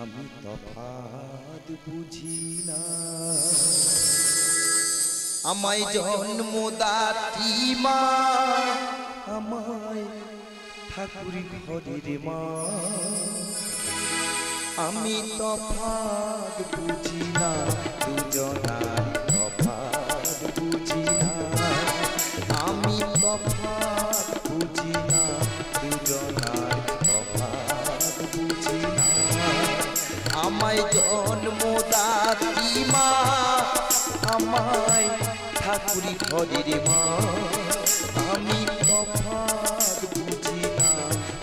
আমি তফাৎ বুঝি না। আমায় জন্মদাত্রী মা, আমায় ঠাকুর ঘরের মা, আমি তফাৎ বুঝি না, দুজনার তফাৎ বুঝি না। আমি তফাৎ বুঝি না, দুজনার তফাৎ বুঝি না। আমায় জন্মদাত্রী মা, আমায় ঠাকুর ঘরের মা, আমি তফাৎ বুঝি না,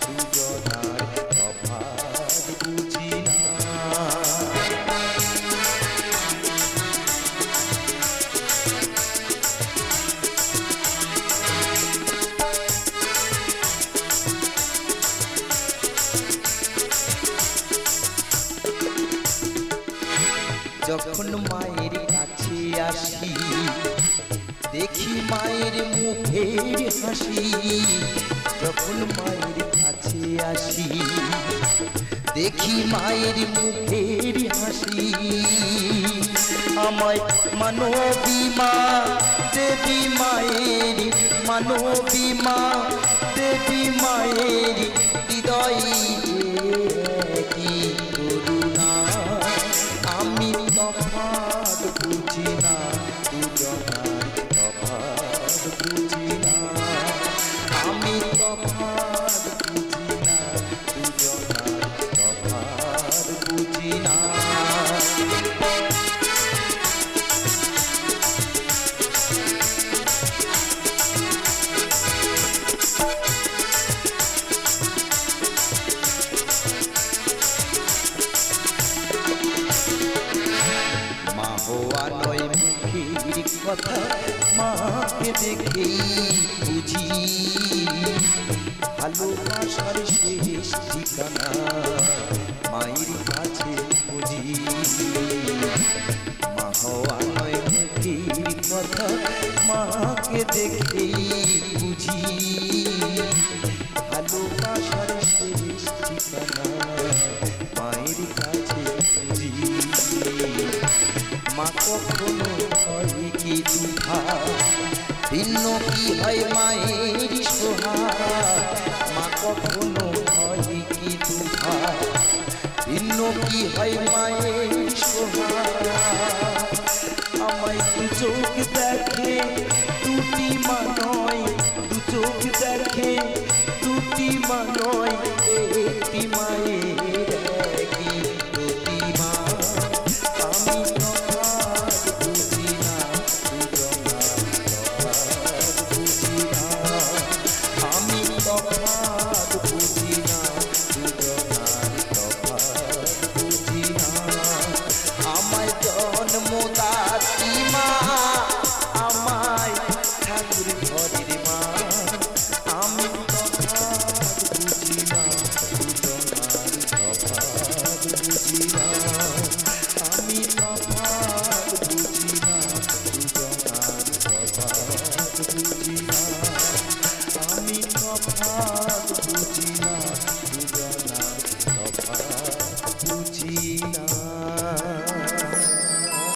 দুজনার তফাৎ বুঝি না। যখন মায়ের কাছে আসি, দেখি মায়ের মুখের হাসি। যখন মায়ের কাছে আসি, দেখি মায়ের মুখের হাসি। আমায় মানবী মা, দেবী মায়ের, মানবী মা, দেবী মায়ের হৃদয় কি করুণা। আমি তফাৎ বুঝি না, দুজনার তফাৎ বুঝি না। আমি তফাৎ বুঝি না, দুজনার তফাৎ বুঝি না। হওয়া নয় মুখের কথা, মাকে দেখেই বুঝি ভালোবাসার শেষ ঠিকানা মায়ের কাছে বুঝি। মা হওয়া নয় মুখের কথা, মাকে দেখেই বুঝি ভালোবাসার শেষ ঠিকানা মায়ের কাছে বুঝি। মা কখনো হয় কি দুধার, ভিন্ন কি হয় মায়ের সোহাগ। মা কখনো হয় কি দুধার, ভিন্ন কি হয় মায়ের সোহাগ। আমায় দু চোখ দেখে দুটি মা নয়, দু চোখ দেখে দুটি মা নয়, একটি মায়ের একই প্রতিমা। আমি তফাৎ বুঝি না, দুজনার তফাৎ বুঝি না। আমি তফাৎ বুঝি না, দুজনার তফাৎ বুঝি না। আমায় জন্মদাত্রী মা, আমায় ঠাকুর ঘরের মা, আমি